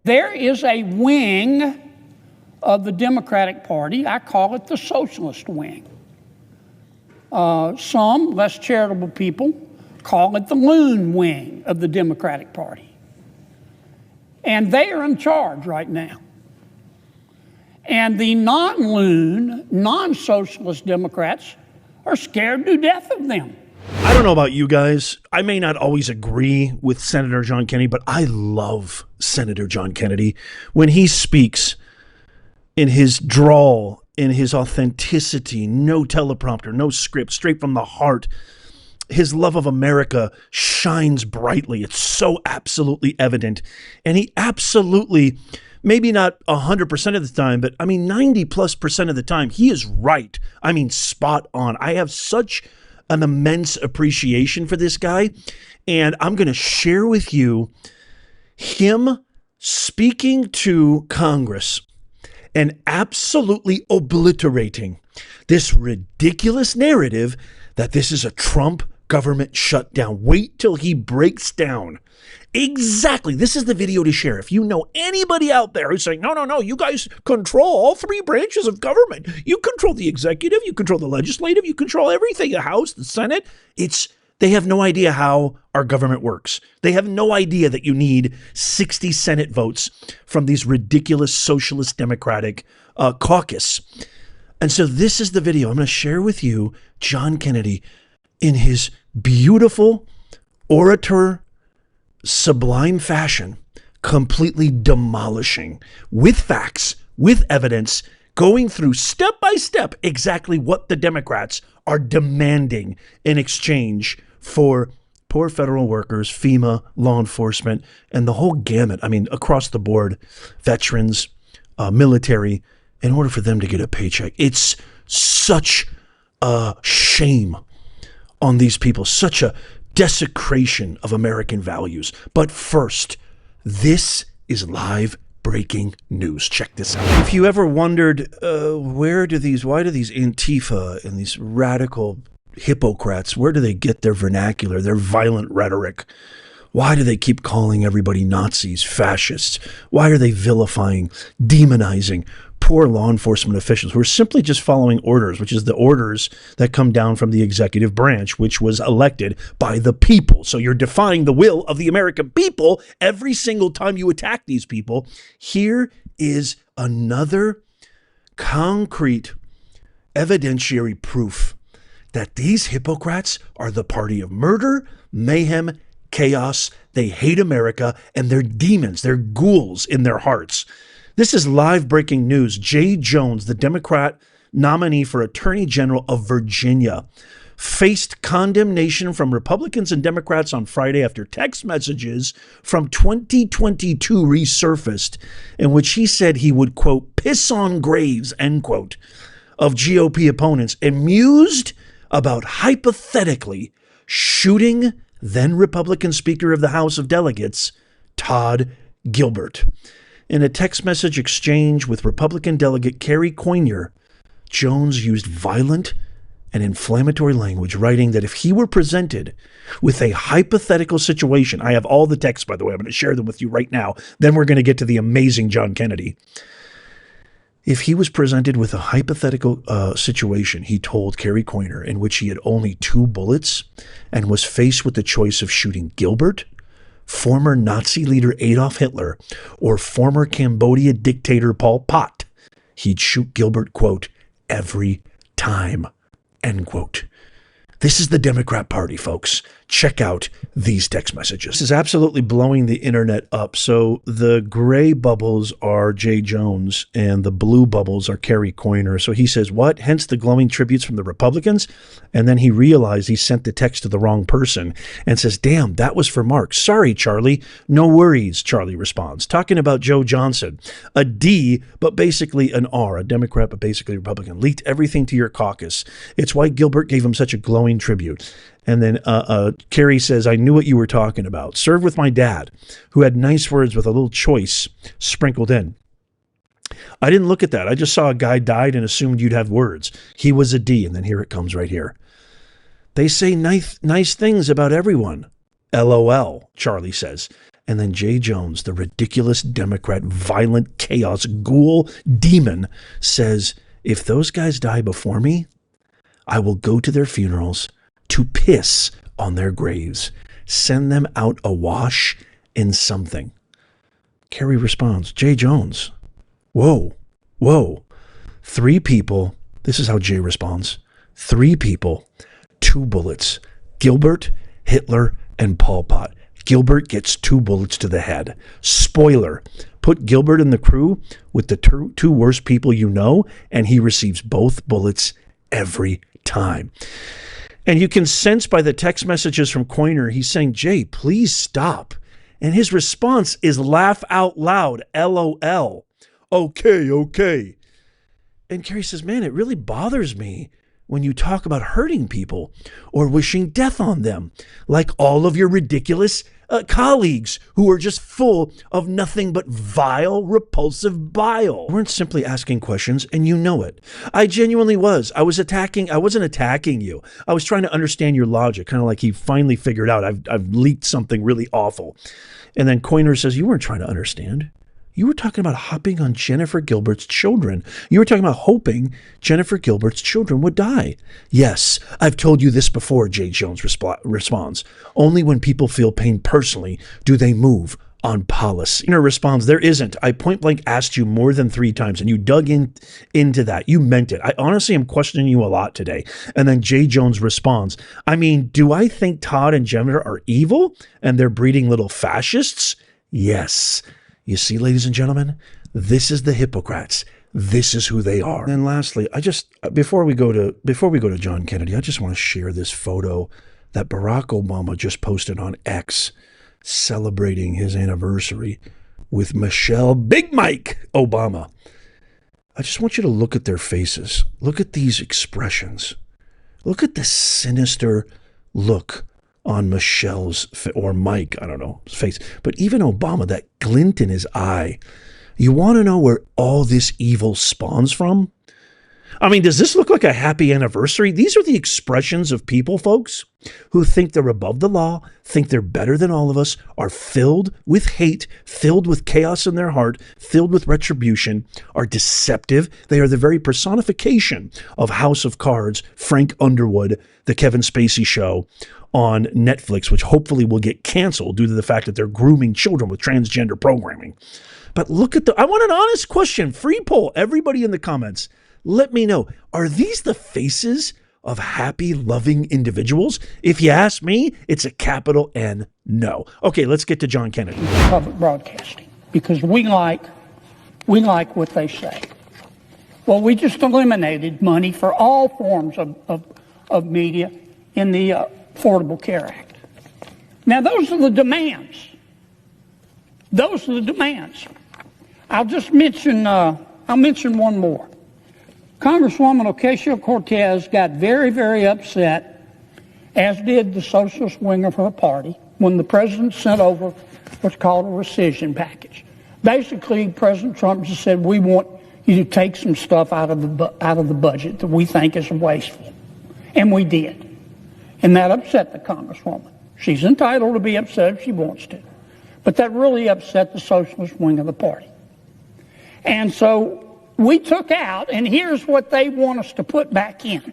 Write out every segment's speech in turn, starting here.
There is a wing of the Democratic Party, I call it the socialist wing. Some less charitable people call it the loon wing of the Democratic Party. And they are in charge right now. And the non-loon, non-socialist Democrats are scared to death of them. I don't know about you guys. I may not always agree with Senator John Kennedy, but I love Senator John Kennedy when he speaks in his drawl, in his authenticity, no teleprompter, no script, straight from the heart. His love of America shines brightly. It's so absolutely evident. And he absolutely, maybe not 100% of the time, but I mean 90+% of the time, he is right. I mean, spot on. I have such an immense appreciation for this guy. And I'm going to share with you him speaking to Congress and absolutely obliterating this ridiculous narrative that this is a Trump government shutdown. Wait till he breaks down. Exactly. This is the video to share. If you know anybody out there who's saying, no, you guys control all three branches of government. You control the executive, you control the legislative, you control everything, the House, the Senate. They have no idea how our government works. They have no idea that you need 60 Senate votes from these ridiculous socialist Democratic caucus. And so this is the video. I'm going to share with you John Kennedy in his beautiful orator, sublime fashion, completely demolishing with facts, with evidence, going through step by step exactly what the Democrats are demanding in exchange for poor federal workers, FEMA, law enforcement, and the whole gamut. I mean, across the board, veterans, military, in order for them to get a paycheck. It's such a shame on these people, such a desecration of American values. But first, this is live breaking news. Check this out. If you ever wondered, why do these Antifa and these radical hypocrites, where do they get their vernacular, their violent rhetoric? Why do they keep calling everybody Nazis, fascists? Why are they vilifying, demonizing poor law enforcement officials who are simply just following orders, which is the orders that come down from the executive branch, which was elected by the people? So you're defying the will of the American people every single time you attack these people. Here is another concrete evidentiary proof that these hypocrites are the party of murder, mayhem, chaos. They hate America, and they're demons. They're ghouls in their hearts. This is live breaking news. Jay Jones, the Democrat nominee for Attorney General of Virginia, faced condemnation from Republicans and Democrats on Friday after text messages from 2022 resurfaced in which he said he would, quote, piss on graves, end quote, of GOP opponents and mused about hypothetically shooting then Republican Speaker of the House of Delegates, Todd Gilbert. In a text message exchange with Republican delegate Kerry Coyner, Jones used violent and inflammatory language, writing that if he were presented with a hypothetical situation, I have all the texts, by the way, I'm going to share them with you right now, then we're going to get to the amazing John Kennedy. If he was presented with a hypothetical situation, he told Kerry Coyner, in which he had only 2 bullets and was faced with the choice of shooting Gilbert, former Nazi leader Adolf Hitler, or former Cambodia dictator Pol Pot, he'd shoot Gilbert, quote, every time, end quote. This is the Democrat Party, folks. Check out these text messages. This is absolutely blowing the internet up. So the gray bubbles are Jay Jones and the blue bubbles are Kerry Coyner. So he says, what? Hence the glowing tributes from the Republicans. And then he realized he sent the text to the wrong person and says, damn, that was for Mark. Sorry, Charlie. No worries, Charlie responds. Talking about Joe Johnson, a D, but basically an R, a Democrat, but basically Republican. Leaked everything to your caucus. It's why Gilbert gave him such a glowing tribute. And then Kerry says, I knew what you were talking about. Served with my dad, who had nice words with a little choice sprinkled in. I didn't look at that. I just saw a guy died and assumed you'd have words. He was a D. And then here it comes right here. They say nice things about everyone. LOL, Charlie says. And then Jay Jones, the ridiculous Democrat, violent chaos ghoul demon, says, if those guys die before me, I will go to their funerals to piss on their graves, send them out awash in something. Kerry responds, Jay Jones, whoa, 3 people. This is how Jay responds. 3 people, 2 bullets. Gilbert, Hitler, and Pol Pot. Gilbert gets 2 bullets to the head. Spoiler, put Gilbert in the crew with the 2 worst people you know, and he receives both bullets every time. And you can sense by the text messages from Coiner, he's saying, Jay, please stop. And his response is laugh out loud, LOL. Okay. And Kerry says, man, it really bothers me when you talk about hurting people or wishing death on them, like all of your ridiculous colleagues who are just full of nothing but vile, repulsive bile. We weren't simply asking questions, and you know it. I genuinely was. I wasn't attacking you. I was trying to understand your logic, kind of like he finally figured out I've leaked something really awful. And then Coiner says, you weren't trying to understand. You were talking about hopping on Jennifer Gilbert's children. You were talking about hoping Jennifer Gilbert's children would die. Yes, I've told you this before, Jay Jones responds. Only when people feel pain personally do they move on policy. Coiner responds, there isn't. I point blank asked you more than 3 times, and you dug into that. You meant it. I honestly am questioning you a lot today. And then Jay Jones responds, I mean, do I think Todd and Jennifer are evil and they're breeding little fascists? Yes. You see, ladies and gentlemen, this is the hypocrites. This is who they are. And lastly, before we go to John Kennedy, I just want to share this photo that Barack Obama just posted on X, celebrating his anniversary with Michelle Big Mike Obama. I just want you to look at their faces. Look at these expressions. Look at the sinister look on Michelle's or Mike, I don't know, face. But even Obama, that glint in his eye. You want to know where all this evil spawns from? I mean, does this look like a happy anniversary? These are the expressions of people, folks, who think they're above the law, think they're better than all of us, are filled with hate, filled with chaos in their heart, filled with retribution, are deceptive. They are the very personification of House of Cards, Frank Underwood, the Kevin Spacey show on Netflix, which hopefully will get canceled due to the fact that they're grooming children with transgender programming. But look at I want an honest question. Free poll, everybody in the comments. Let me know, are these the faces of happy, loving individuals? If you ask me, it's a capital N no. Okay, let's get to John Kennedy. Public broadcasting, because we like what they say. Well, we just eliminated money for all forms of media in the Affordable Care Act. Now, those are the demands. I'll just mention, I'll mention one more. Congresswoman Ocasio-Cortez got very, very upset, as did the socialist wing of her party, when the president sent over what's called a rescission package. Basically, President Trump just said, we want you to take some stuff out of the budget that we think is wasteful. And we did. And that upset the Congresswoman. She's entitled to be upset if she wants to. But that really upset the socialist wing of the party. And so we took out, and here's what they want us to put back in.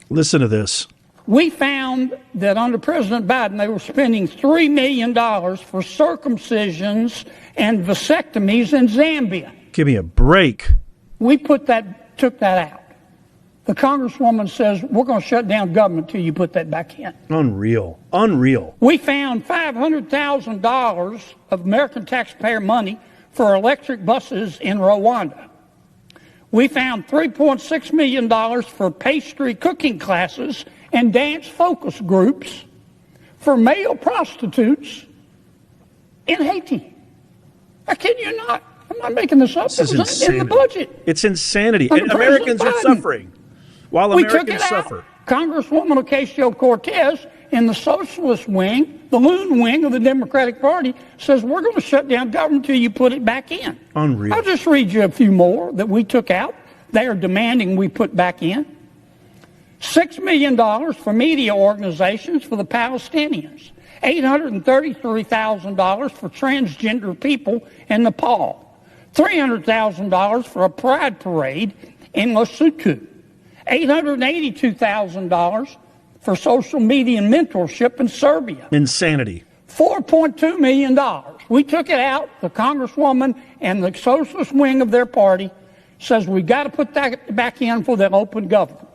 Listen to this. We found that under President Biden, they were spending $3 million for circumcisions and vasectomies in Zambia. Give me a break. We took that out. The Congresswoman says, we're going to shut down government till you put that back in. Unreal. We found $500,000 of American taxpayer money for electric buses in Rwanda. We found $3.6 million for pastry cooking classes and dance focus groups for male prostitutes in Haiti. I kid you not. I'm not making this up. This is insanity. In the budget. It's insanity. And Americans are suffering while Americans suffer. Congresswoman Ocasio-Cortez in the socialist wing, the loon wing of the Democratic Party, says we're going to shut down government until you put it back in. Unreal. I'll just read you a few more that we took out. They are demanding we put back in. $6 million for media organizations for the Palestinians. $833,000 for transgender people in Nepal, $300,000 for a pride parade in Lesotho, $882,000 for social media and mentorship in Serbia. Insanity. $4.2 million. We took it out. The congresswoman and the socialist wing of their party says we got to put that back in for the open government.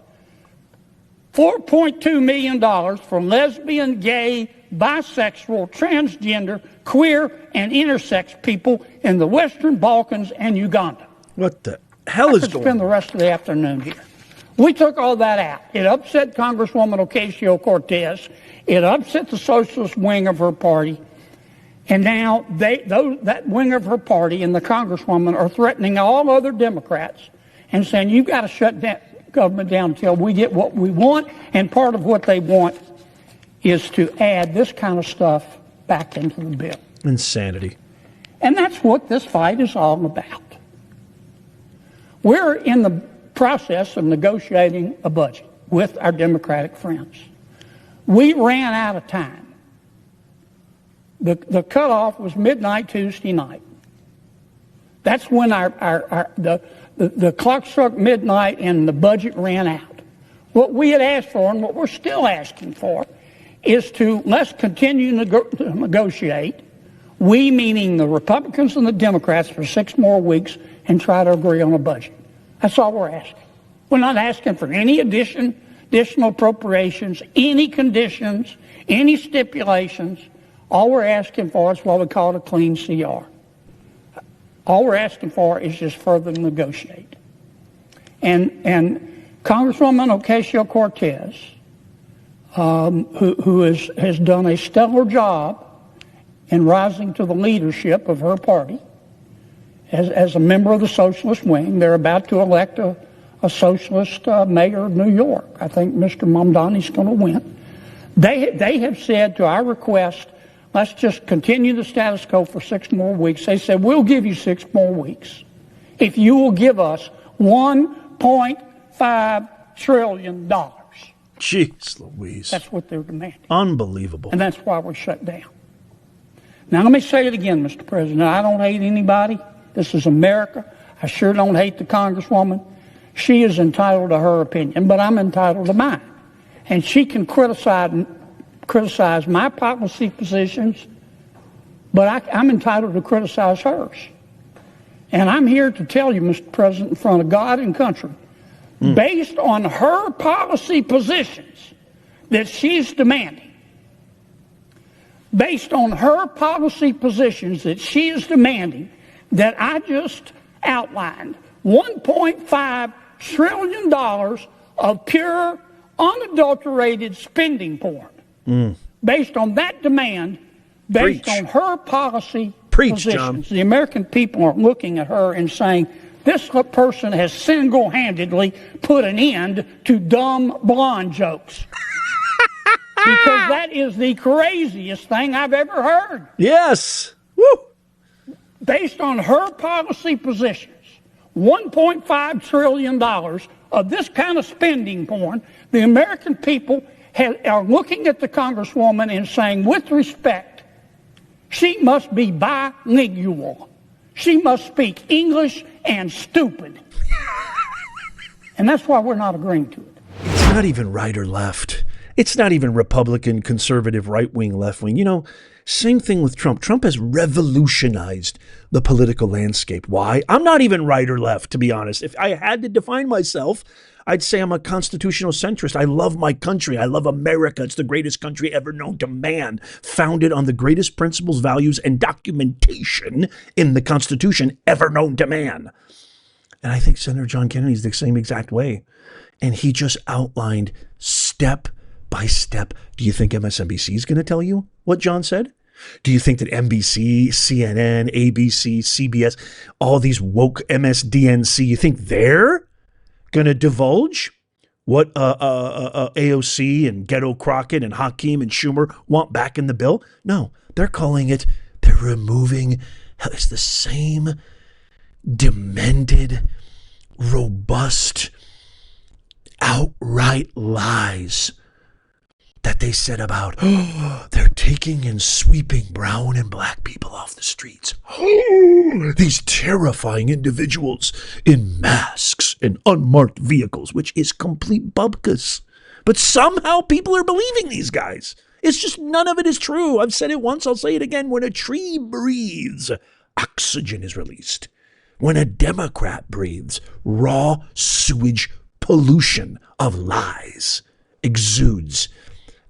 $4.2 million for lesbian, gay, bisexual, transgender, queer, and intersex people in the Western Balkans and Uganda. What the hell is I could going spend on? the rest of the afternoon here. We took all that out. It upset Congresswoman Ocasio-Cortez. It upset the socialist wing of her party. And now that wing of her party and the congresswoman are threatening all other Democrats and saying, you've got to shut that government down until we get what we want. And part of what they want is to add this kind of stuff back into the bill. Insanity. And that's what this fight is all about. We're in the process of negotiating a budget with our Democratic friends. We ran out of time. The cutoff was midnight Tuesday night. That's when the clock struck midnight and the budget ran out. What we had asked for and what we're still asking for is let's continue to negotiate, we meaning the Republicans and the Democrats, for 6 more weeks and try to agree on a budget. That's all we're asking. We're not asking for any additional appropriations, any conditions, any stipulations. All we're asking for is what we call a clean CR. All we're asking for is just further negotiate. And Congresswoman Ocasio-Cortez, who has done a stellar job in rising to the leadership of her party as a member of the socialist wing. They're about to elect a socialist mayor of New York. I think Mr. Mamdani's going to win. They have said to our request, let's just continue the status quo for 6 more weeks. They said, we'll give you 6 more weeks if you will give us $1.5 trillion. Jeez Louise. That's what they're demanding. Unbelievable. And that's why we're shut down. Now, let me say it again, Mr. President. I don't hate anybody. This is America. I sure don't hate the Congresswoman. She is entitled to her opinion, but I'm entitled to mine. And she can criticize my policy positions, but I'm entitled to criticize hers. And I'm here to tell you, Mr. President, in front of God and country, based on her policy positions that she's demanding, based on her policy positions that she is demanding, that I just outlined, $1.5 trillion of pure, unadulterated spending porn. Based on that demand, based Preach. on her policy Preach, positions, John. the American people are looking at her and saying, this person has single-handedly put an end to dumb blonde jokes. Because that is the craziest thing I've ever heard. Yes. Woo. Based on her policy positions, $1.5 trillion of this kind of spending porn, the American people are looking at the Congresswoman and saying, with respect, she must be bilingual. She must speak English and stupid. And that's why we're not agreeing to it. It's not even right or left. It's not even Republican, conservative, right wing, left wing. You know, same thing with Trump. Trump has revolutionized the political landscape. Why? I'm not even right or left, to be honest. If I had to define myself, I'd say I'm a constitutional centrist. I love my country. I love America. It's the greatest country ever known to man, founded on the greatest principles, values, and documentation in the Constitution ever known to man. And I think Senator John Kennedy's the same exact way. And he just outlined step by step. Do you think MSNBC is going to tell you what John said? Do you think that NBC, CNN, ABC, CBS, all these woke MSDNC, you think they're going to divulge what AOC and Ghetto Crockett and Hakeem and Schumer want back in the bill? No, they're calling it, they're removing, it's the same demented, robust, outright lies that they said about, oh, they're taking and sweeping brown and black people off the streets. Oh, these terrifying individuals in masks and unmarked vehicles, which is complete bubkus. But somehow people are believing these guys. It's just none of it is true. I've said it once, I'll say it again. When a tree breathes, oxygen is released. When a Democrat breathes, raw sewage pollution of lies exudes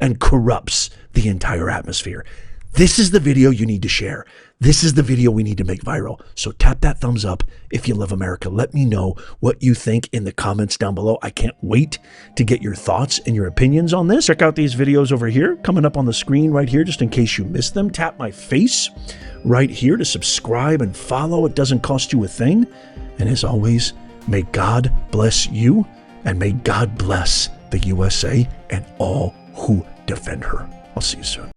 and corrupts the entire atmosphere. This is the video you need to share. This is the video we need to make viral. So tap that thumbs up if you love America. Let me know what you think in the comments down below. I can't wait to get your thoughts and your opinions on this. Check out these videos over here, coming up on the screen right here, just in case you missed them. Tap my face right here to subscribe and follow. It doesn't cost you a thing. And as always, may God bless you, and may God bless the USA and all who defend her. I'll see you soon.